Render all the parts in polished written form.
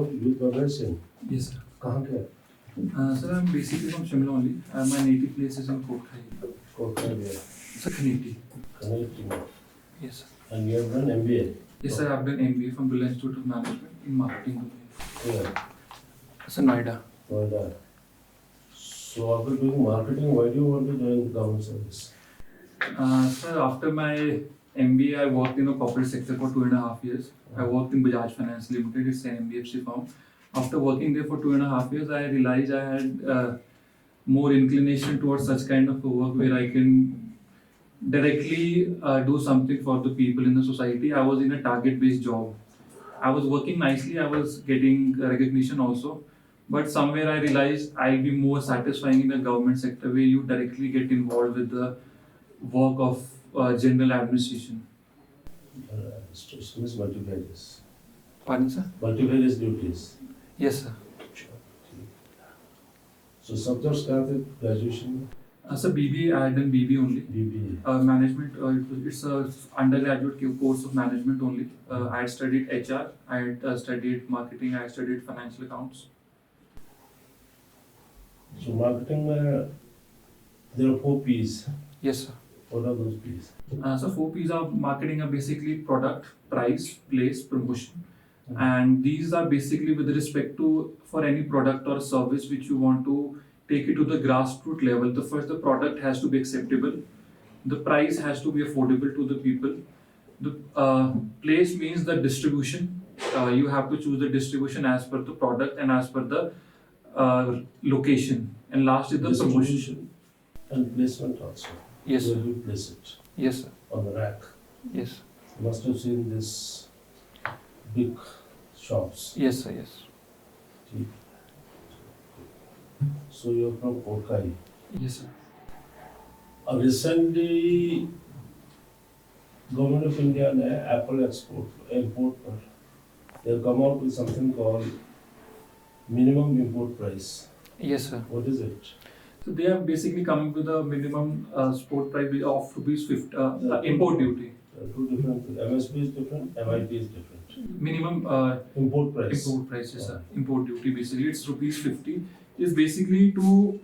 Kanwar Yudhabhey Singh. Yes, sir. कहाँ के? Sir, I'm basically from Shimla only. My native place is in Kothai. Kothai there. Sir, Khaniti. Connecting. Yes, sir. And you have done MBA. Yes, sir. I've done MBA from Billa Institute of Management in Marketing. Yeah. Sir, Noida. Noida. So after doing marketing, why do you want to join government service? Sir, after my MBA, I worked in the corporate sector for 2.5 years. I worked in Bajaj Finance Limited. It's an NBFC firm. After working there for 2.5 years, I realized I had more inclination towards such kind of a work where I can directly do something for the people in the society. I was in a target-based job. I was working nicely. I was getting recognition also. But somewhere I realized I'll be more satisfying in the government sector where you directly get involved with the work of general administration. Administration is multifarious. Pardon, sir? Multifarious duties. Yes, sir. So subjects कहाँ थे graduation में? Sir, BBA, I had done BBA only. BBA. Management, it's a undergraduate course of management only. I had studied HR, I had studied marketing, I had studied financial accounts. So marketing में there are 4 P's. Yes, sir. What are those P's? So 4 P's of marketing are basically product, price, place, promotion. And these are basically with respect to for any product or service which you want to take it to the grassroots level. The product has to be acceptable. The price has to be affordable to the people. The place means the distribution. You have to choose the distribution as per the product and as per the location. And last is the promotion. And placement also. Yes, Where sir. you place it? Yes, sir. On the rack. Yes. You must have seen this big shops. Yes, sir. Yes. So you're from Kothai. Yes, sir. Recently, Government of India ने Apple import पर they have come out with something called minimum import price. Yes, sir. What is it? So they have basically come up with a minimum export price of ₹50 import duty. Two different things. MSP is different, MIP is different. Minimum Import price. import price, yes, sir. Import duty basically it's ₹50. Is basically to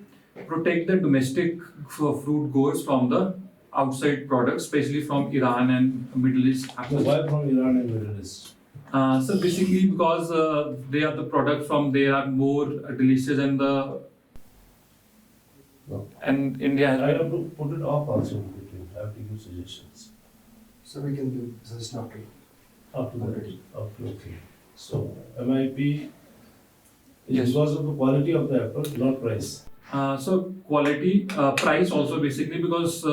protect the domestic fruit growers from the outside products, especially from Iran and Middle East. So why from Iran and Middle East? So basically because they are the product from they are more delicious and the No. and India has I have to put it off also in between. I have to give suggestions. So we can do suggestion after. After that. Okay. Okay. So MIP is Yes. because of the quality of the apple, not price. So quality, price also basically because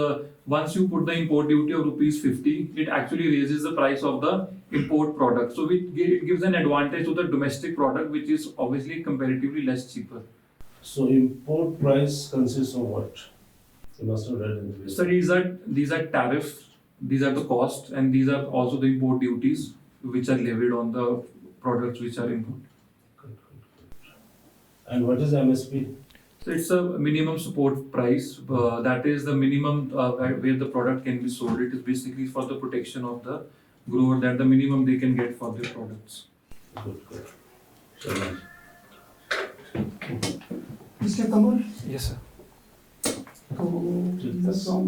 once you put the import duty of ₹50, it actually raises the price of the import product. So it gives an advantage to the domestic product, which is obviously comparatively less cheaper. So import price consists of what? You must have read in the So these are tariffs, these are the costs, and these are also the import duties which are levied on the products which are imported. Good. And what is MSP? So it's a minimum support price. That is the minimum where the product can be sold. It is basically for the protection of the grower, that the minimum they can get for their products. Good. So, Mr. Kanwar, Yes, sir. so you are from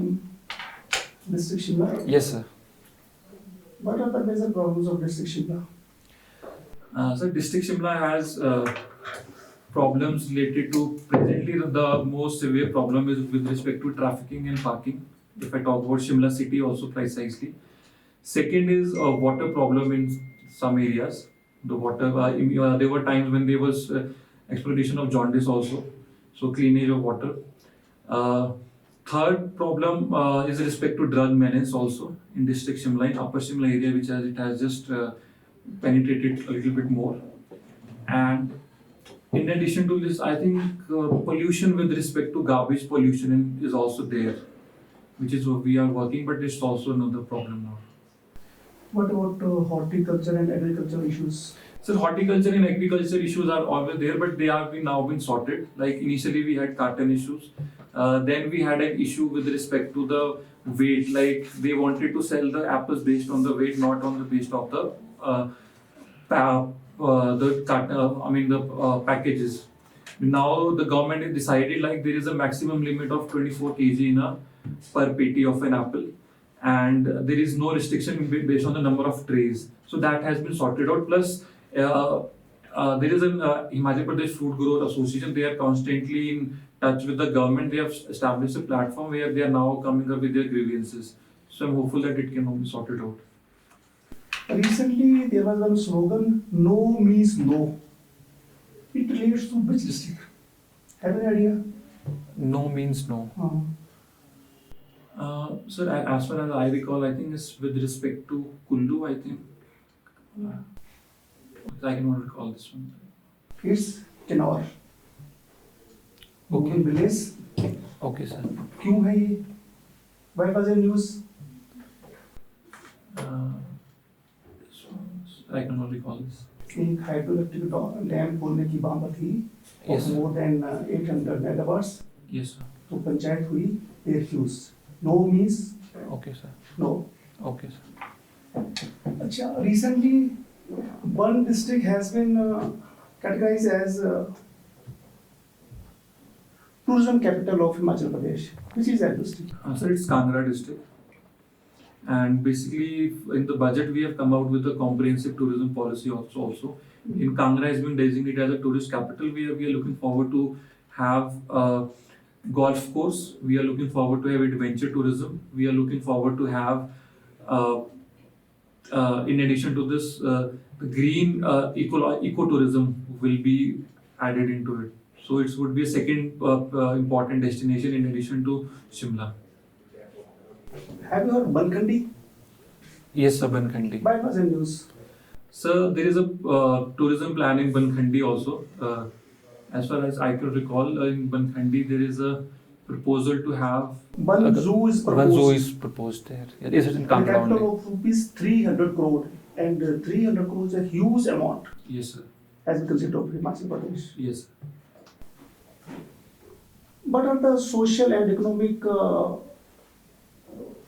district Shimla. Yes, sir. What are the major problems of district Shimla? So district Shimla has problems related to presently the most severe problem is with respect to trafficking and parking. If I talk about Shimla city also precisely. Second is a water problem in some areas. The water, there were times when there was exploitation of jaundice also. So cleanage of water. Third problem is respect to drug menace also in district Shimla, in upper Shimla area, which has just penetrated a little bit more. And in addition to this, I think pollution with respect to garbage pollution is also there, which is what we are working, but it's also another problem now. What about horticulture and agriculture issues? So horticulture and agriculture issues are always there, but they have now been sorted. Like initially we had carton issues. Then we had an issue with respect to the weight. Like they wanted to sell the apples based on the weight, not on the based of the the packages. Now the government has decided like there is a maximum limit of 24 kg in a per peti of an apple, and there is no restriction based on the number of trays. So that has been sorted out. Plus, there is an Himachal Pradesh Fruit Growers Association. They are constantly in touch with the government. They have established a platform where they are now coming up with their grievances. So I'm hopeful that it can all be sorted out. Recently, there was one slogan, "No means no." It relates to which district? Have you any idea? No means no. Sir, as far as I recall, I think it's with respect to Kullu, I think. I cannot recall this one. It's Kanwar. Okay. Village. Okay, sir. क्यों है ये? Why was it news? I cannot recall this. एक hydroelectric dam खोलने की बात थी Yes, of sir. more than 800 megawatts. Yes, sir. तो पंचायत हुई, they refused. No means Okay, sir. no. Okay, sir. अच्छा, recently one district has been categorized as tourism capital of Himachal Pradesh. Which is that district? Sir, it's Kanwar district. And basically, in the budget, we have come out with a comprehensive tourism policy also. In Kangra has been designated as a tourist capital. We are looking forward to have a golf course. We are looking forward to have adventure tourism. We are looking forward to have, in addition to this, the green ecotourism will be added into it. So it would be a second important destination in addition to Shimla. Have you heard Bankhandi? Yes, sir, Bankhandi. Why was it news? So there is a tourism plan in Bankhandi also. As far as I can recall, in Bankhandi there is a proposal to have One zoo is proposed. one zoo is proposed there. Yeah, is it in The Kangra capital only? of rupees 300 crore, and 300 crore is a huge amount Yes, sir. as we consider of Himachal Pradesh. Yes. What are the social and economic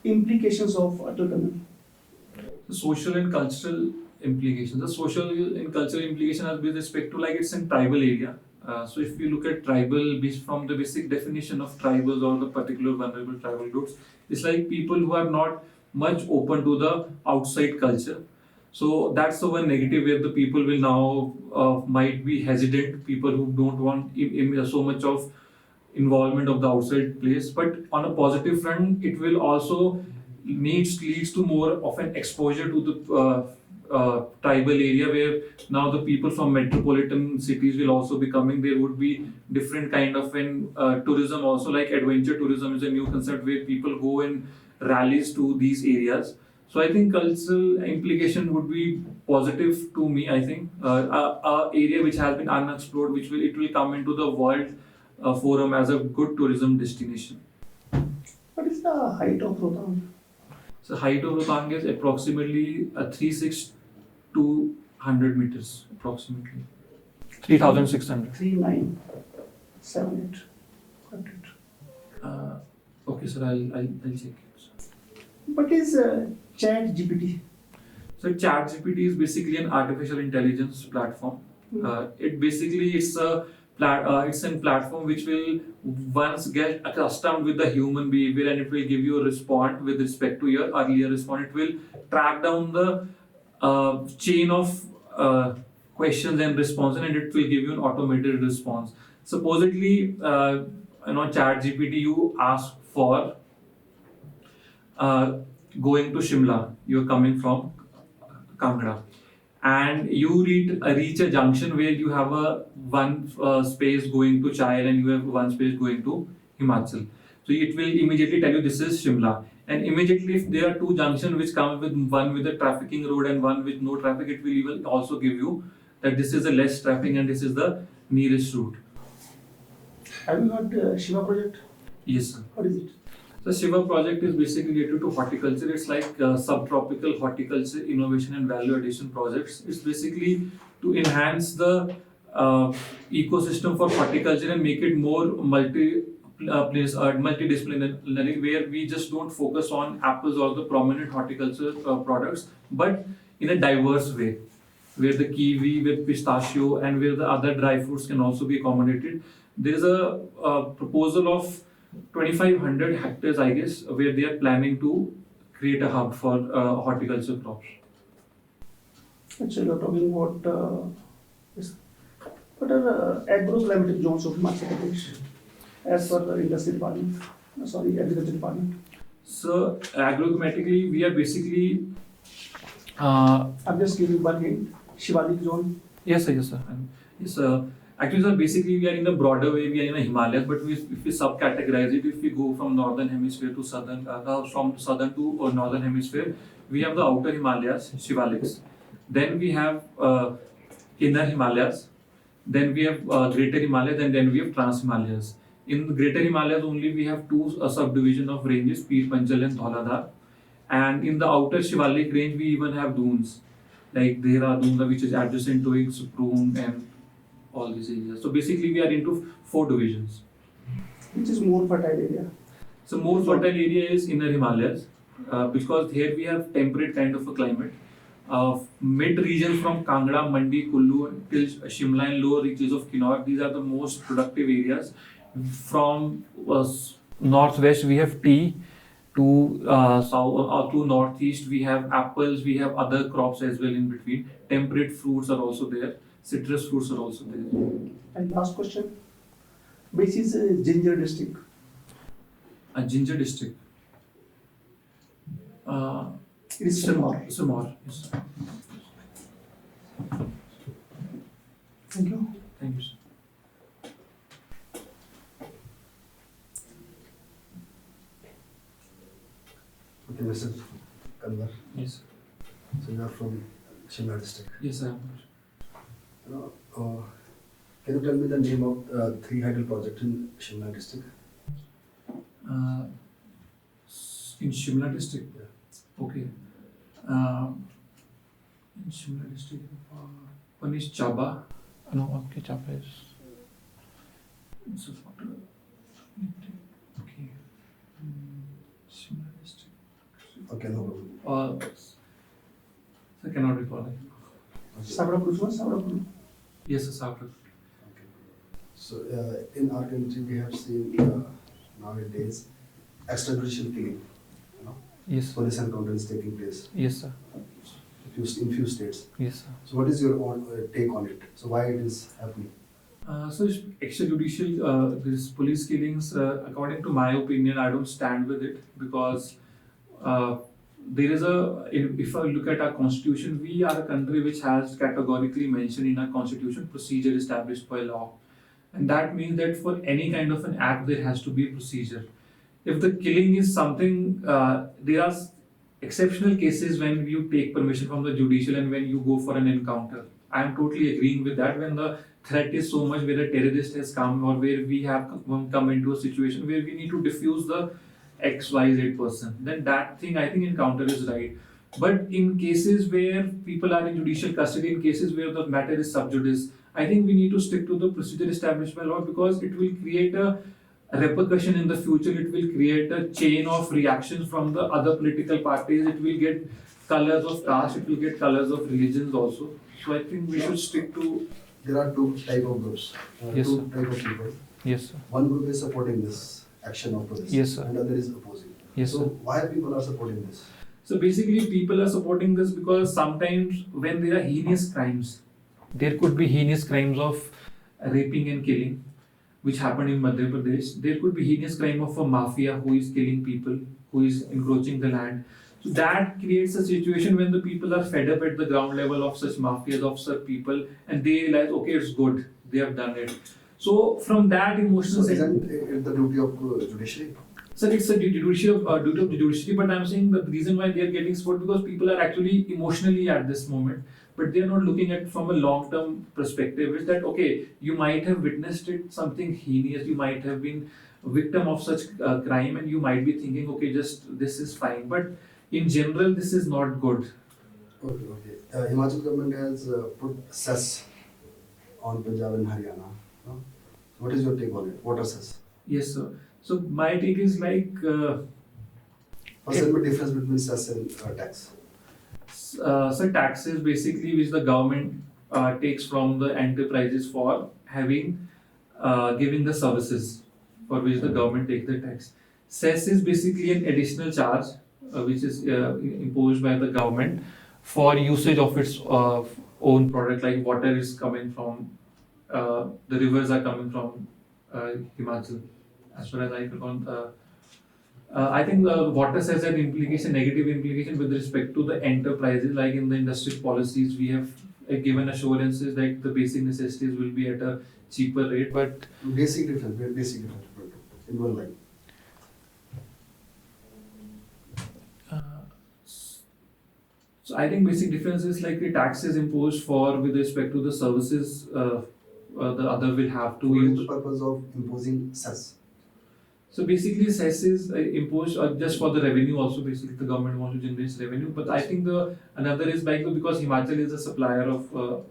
implications of Atal Tunnel? The social and cultural implications. The social and cultural implication has with respect to like it's in tribal area. So if you look at tribal based from the basic definition of tribals or the particular vulnerable tribal groups, it's like people who are not much open to the outside culture. So that's the one negative where the people will now might be hesitant. People who don't want so much of involvement of the outside place. But on a positive front, it will also leads to more of an exposure to the tribal area where now the people from metropolitan cities will also be coming. There would be different kind of an tourism also, like adventure tourism is a new concept where people go in rallies to these areas. So I think cultural implication would be positive to me. I think a area which has been unexplored, it will come into the world forum as a good tourism destination. What is the height of Rohtang? So height of Rohtang is approximately 3,600 meters, approximately 3,600. 3978. Got it. Okay, sir, I'll check it. What is Chat GPT? So ChatGPT is basically an artificial intelligence platform. It's a platform which will once get accustomed with the human behavior and it will give you a response with respect to your earlier response. It will track down the chain of questions and responses and it will give you an automated response. Supposedly, ChatGPT, you ask for going to Shimla. You're coming from Kangra. And you reach a junction where you have one space going to Chai and you have one space going to Himachal. So it will immediately tell you this is Shimla. And immediately if there are two junctions which come with one with a trafficking road and one with no traffic, it will even also give you that this is the less traffic and this is the nearest route. Have you heard Shiva project? Yes, sir. What is it? The Shiva project is basically related to horticulture. It's like subtropical horticulture innovation and value addition projects. It's basically to enhance the ecosystem for horticulture and make it more multidisciplinary, where we just don't focus on apples or the prominent horticulture products, but in a diverse way. where the kiwi, with pistachio, and where the other dry fruits can also be accommodated. There is a proposal of 2,500 hectares, I guess, where they are planning to create a hub for horticulture crops. Actually, you're talking about what are agroclimatic zones of Himachal Pradesh as per the industry department, agriculture department. So, agroclimatically, we are basically. I'm just giving one hint. Shivalik zone. Yes, sir. Yes, sir. Yes, sir. Actually, sir, basically we are in a broader way. We are in the Himalayas, but if we subcategorize it, if we go from northern hemisphere to southern, from southern to northern hemisphere, we have the outer Himalayas, Shivaliks. Then we have inner Himalayas. Then we have greater Himalayas, and then we have trans Himalayas. In the greater Himalayas only, we have two subdivision of ranges: Peer Panchal and Dhauladar. And in the outer Shivalik range, we even have dunes like Dehradun, which is adjacent to it, Suprun, and all these areas. So basically, we are into 4 divisions. Which is more fertile area. So more fertile area is inner Himalayas because here we have temperate kind of a climate. Mid regions from Kangra, Mandi, Kullu till Shimla and lower reaches of Kinnaur, these are the most productive areas. From northwest, we have tea. To south to northeast, we have apples, we have other crops as well in between. Temperate fruits are also there. Citrus fruits are also there. And last question, which is Ginger district? A ginger district. It is Sirmaur. Sirmaur. Yes. Thank you. Thank you, sir. Okay, Mr. Kanwar. Yes, sir. So you are from Shimla district. Yes, sir. Can you tell me the name of 3 hydel project in Shimla district? In Shimla district. Yeah. Okay. In Shimla district, one is Chaba. No, okay, Chaba is. Okay. Shimla district. Okay, no problem. I cannot recall it. Okay. Sabra. Yes, sir, Sabra. Okay. So in our country, we have seen nowadays extrajudicial killing. You know, Yes. police encounters taking place Yes, sir. in few states. Yes, sir. So what is your own take on it? So why it is happening? So extrajudicial, these police killings, according to my opinion, I don't stand with it because there is if I look at our constitution, we are a country which has categorically mentioned in our constitution procedure established by law. And that means that for any kind of an act, there has to be a procedure. If the killing is something, there are exceptional cases when you take permission from the judicial and when you go for an encounter. I am totally agreeing with that. When the threat is so much, where a terrorist has come or where we have come into a situation where we need to defuse the XYZ person, then that thing, I think, encounter is right. But in cases where people are in judicial custody, in cases where the matter is sub judice, I think we need to stick to the procedure established by law because it will create a repercussion in the future. It will create a chain of reactions from the other political parties. It will get colors of caste. It will get colors of religions also. So I think we should stick to. There are 2 type of groups. Yes, two sir. type of people. Yes, sir. One group is supporting this action of police. Yes, sir. And other is opposing. Yes, So sir. why people are supporting this? So basically, people are supporting this because sometimes when there are heinous crimes, there could be heinous crimes of raping and killing, which happened in Madhya Pradesh. There could be heinous crime of a mafia who is killing people, who is encroaching the land. So that creates a situation when the people are fed up at the ground level of such mafias, of such people, and they realize, okay, it's good, they have done it. So from that emotional. So isn't it the duty of judiciary? Sir, it's a duty of the judiciary, but I'm saying that the reason why they are getting support because people are actually emotionally at this moment, but they are not looking at from a long-term perspective. Is that okay? You might have witnessed it something heinous. You might have been a victim of such crime, and you might be thinking, okay, just this is fine. But in general, this is not good. Okay. Himachal government has put cess on Punjab and Haryana. No? What is your take on it? Water cess. Yes, sir. So my take is like. What's the difference between cess and tax? So taxes basically which the government takes from the enterprises for having giving the services for which the government takes the tax. Cess is basically an additional charge which is imposed by the government for usage of its own product, like water is coming from the rivers are coming from Himachal. As far as I recall, I think water has an implication, negative implication with respect to the enterprises. Like in the industry policies, we have given assurances that the basic necessities will be at a cheaper rate, but Basic difference, very basic difference in one line. so I think basic difference is like the taxes imposed for with respect to the services the other will have to What is use. the purpose of imposing cess? So basically, cess is imposed just for the revenue. Also, basically, the government wants to generate revenue. But I think the another is like because Himachal is a supplier of. Okay,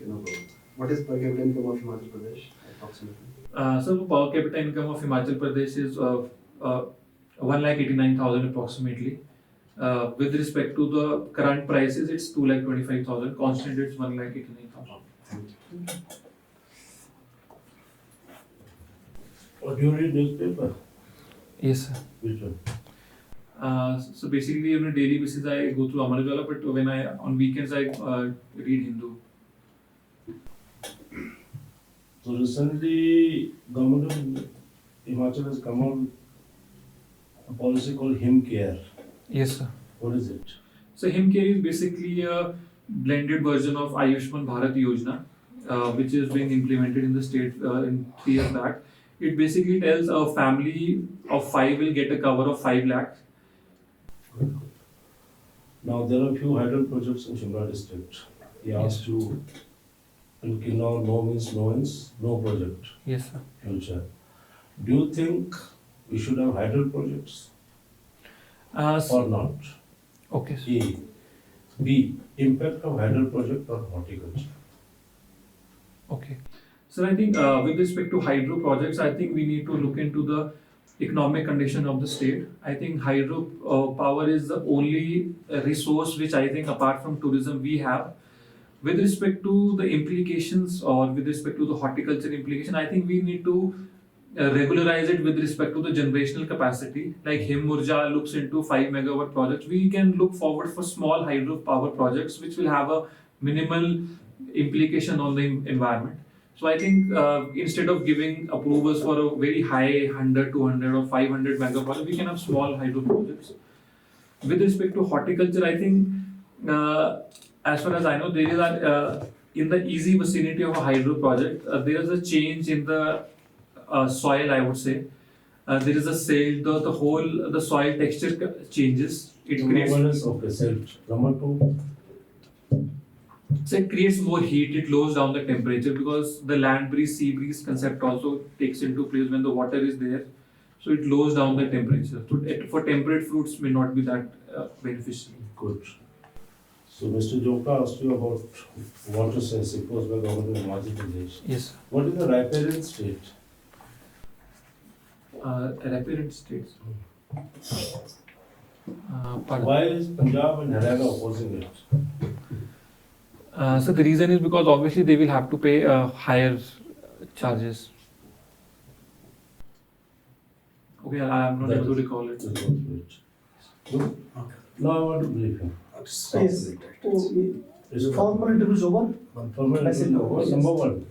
no problem. What is per capita income of Himachal Pradesh approximately? So per capita income of Himachal Pradesh is 1,89,000 approximately. With respect to the current prices, it's 2,25,000. Constant, it's 1,89,000. Thank you. Or do you read newspaper? Yes, sir. Which one? So basically, on a daily basis, I go through Amar Ujala, but when on weekends I read Hindu. So recently, government of Himachal has come out with a policy called Him Care. Yes, sir. What is it? So Himcare is basically a blended version of Ayushman Bharat Yojana, which is being implemented in the state in 3 years back. It basically tells a family of 5 will get a cover of 5 lakhs. Now there are a few hydro projects in Shimla district. He asked you, in Kinnaur, no means no project, Yes, sir. future. Do you think we should have hydro projects or not? Okay. A. B. Impact of hydro project on horticulture. Okay. So I think with respect to hydro projects, I think we need to look into the economic condition of the state. I think hydro power is the only resource which I think apart from tourism we have. With respect to the implications or with respect to the horticulture implication, I think we need to regularize it with respect to the generational capacity. Like Him Urja looks into 5 megawatt projects. We can look forward for small hydro power projects which will have a minimal implication on the environment. So I think instead of giving approvals for a very high 100, 200 or 500 megawatt project, we can have small hydro projects. With respect to horticulture, I think as far as I know, there is in the easy vicinity of a hydro project, there is a change in the soil, I would say. There is a silt, the soil texture changes. It creates. Number one is okay, silt. Number two, So it creates more heat, it lowers down the temperature because the land breeze, sea breeze concept also takes into place when the water is there. So it lowers down the temperature. So for temperate fruits may not be that beneficial. good. So Mr. Jokta asked you about water cess imposed by government of Himachal Pradesh. Yes. What is the riparian state? Riparian states. Why is Punjab and Haryana opposing it? So the reason is because obviously they will have to pay higher charges. Okay, I am not able to recall it. That was it. Good. Okay. Now I want to brief you. Yes. Is it Formal interviews over. formal Message interview? over, yes. Number one.